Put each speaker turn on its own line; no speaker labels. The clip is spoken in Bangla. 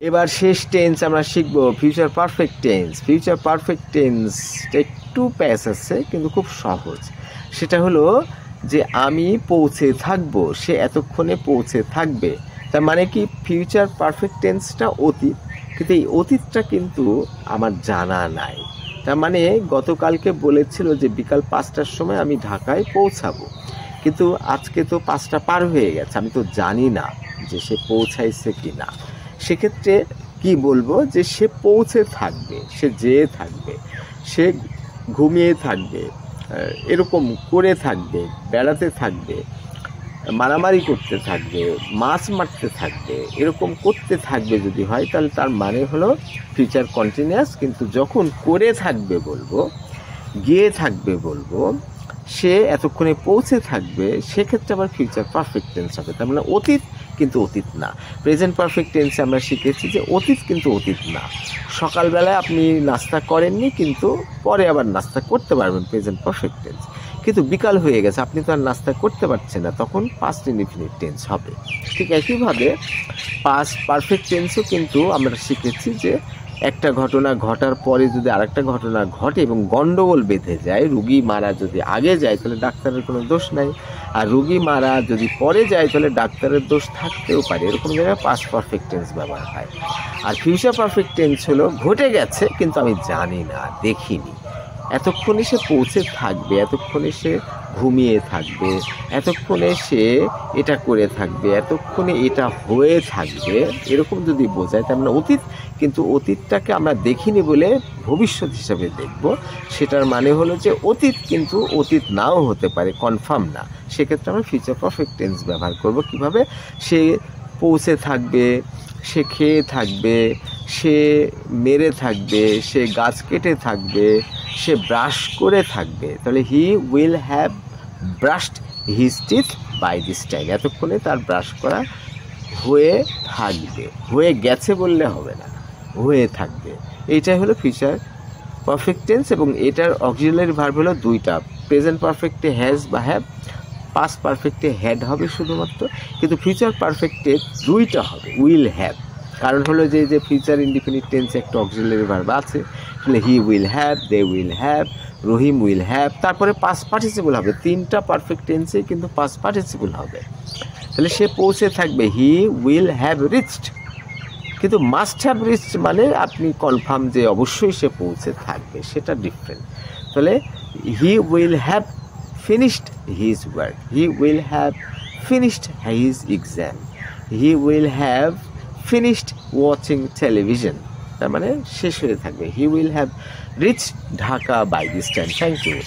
এবার শেষ টেন্স আমরা শিখব future perfect tense. Future perfect টেন্সটা একটু প্যাস আছে কিন্তু খুব সহজ। সেটা হলো যে আমি পৌঁছে থাকবো, সে এতক্ষণে পৌঁছে থাকবে। তার মানে কি ফিউচার পারফেক্ট টেন্সটা অতীত, কিন্তু এই অতীতটা কিন্তু আমার জানা নাই। তার মানে গতকালকে বলেছিল যে বিকাল 5টার সময় আমি ঢাকায় পৌঁছাবো, কিন্তু আজকে তো 5টা পার হয়ে গেছে, আমি তো জানি না যে সে পৌঁছাইছে কি না। সেক্ষেত্রে কি বলবো যে সে পৌঁছে থাকবে, সে যেয়ে থাকবে, সে ঘুমিয়ে থাকবে, এরকম করে থাকবে, বেড়াতে থাকবে, মারামারি করতে থাকবে, মাছ মারতে থাকবে, এরকম করতে থাকবে যদি হয় তাহলে তার মানে হলো ফিউচার কন্টিনিউয়াস। কিন্তু যখন করে থাকবে বলবো, গিয়ে থাকবে বলবো, সে এতক্ষণে পৌঁছে থাকবে, সেক্ষেত্রে আবার ফিউচার পারফেক্ট টেন্স হবে। তার মানে অতীত কিন্তু অতীত না। প্রেজেন্ট পারফেক্ট টেন্সে আমরা শিখেছি যে অতীত কিন্তু অতীত না। সকালবেলায় আপনি নাস্তা করেননি কিন্তু পরে আবার নাস্তা করতে পারবেন, প্রেজেন্ট পারফেক্ট টেন্স। কিন্তু বিকাল হয়ে গেছে, আপনি তো আর নাস্তা করতে পারছেন না, তখন পাস্ট ইনডিফিনিট টেন্স হবে। ঠিক একইভাবে পাস্ট পারফেক্ট টেন্সও কিন্তু আমরা শিখেছি যে একটা ঘটনা ঘটার পরে যদি আরেকটা ঘটনা ঘটে এবং গন্ডগোল বেঁধে যায়, রুগী মারা যদি আগে যায় তাহলে ডাক্তারের কোনো দোষ নাই, আর রুগী মারা যদি পরে যায় তাহলে ডাক্তারের দোষ থাকতেও পারে। এরকম জায়গায় পাস্ট পারফেক্ট টেন্স ব্যবহার হয়। আর ফিউচার পারফেক্ট টেন্স হলো ঘটে গেছে কিন্তু আমি জানি না, দেখিনি, এতক্ষণে সে পৌঁছে থাকবে, এতক্ষণে সে ঘুমিয়ে থাকবে, এতক্ষণে সে এটা করে থাকবে, এতক্ষণে এটা হয়ে থাকবে, এরকম যদি বোঝায় তার মানে অতীত। কিন্তু অতীতটাকে আমরা দেখিনি বলে ভবিষ্যৎ হিসাবে দেখব, সেটার মানে হলো যে অতীত কিন্তু অতীত নাও হতে পারে, কনফার্ম না। সেক্ষেত্রে আমরা ফিউচার পারফেক্ট টেন্স ব্যবহার করব। কিভাবে? সে পৌঁছে থাকবে, সে খেয়ে থাকবে, সে মেরে থাকবে, সে গাছ কেটে থাকবে, সে ব্রাশ করে থাকবে। তাহলে he will have brushed his teeth by this time. এতক্ষণে তার ব্রাশ করা হয়ে থাকবে, হয়ে গেছে বললে হবে না, হয়ে থাকবে। এইটাই হলো ফিউচার পারফেক্ট টেন্স। এবং এটার অক্সিলারি ভার্ব হলো দুইটা। প্রেজেন্ট পারফেক্টে হ্যাজ বা হ্যাভ, পাস্ট পারফেক্টে হ্যাড হবে শুধুমাত্র, কিন্তু ফিউচার পারফেক্টে দুইটা হবে, উইল হ্যাভ। কারণ হলো যে ফিউচার ইনডিফিনিট টেন্সে একটা অক্সিলারি ভার্ব আছে, তাহলে he will have, they will have, Rahim will have, তারপরে পাস্ট পার্টিসিপল হবে। তিনটা পারফেক্ট টেন্সে কিন্তু পাস্ট পার্টিসিপল হবে। তাহলে সে পৌঁছে থাকবে, হি উইল হ্যাভ রিচড। কিন্তু মাস্ট হ্যাভ রিচড মানে আপনি কনফার্ম যে অবশ্যই সে পৌঁছে থাকবে, সেটা ডিফারেন্ট। তাহলে he will have finished his work, he will have finished his exam, he will have finished watching television. তার মানে শেষ হয়ে থাকবে, he will have reached Dhaka by this time. Thank you.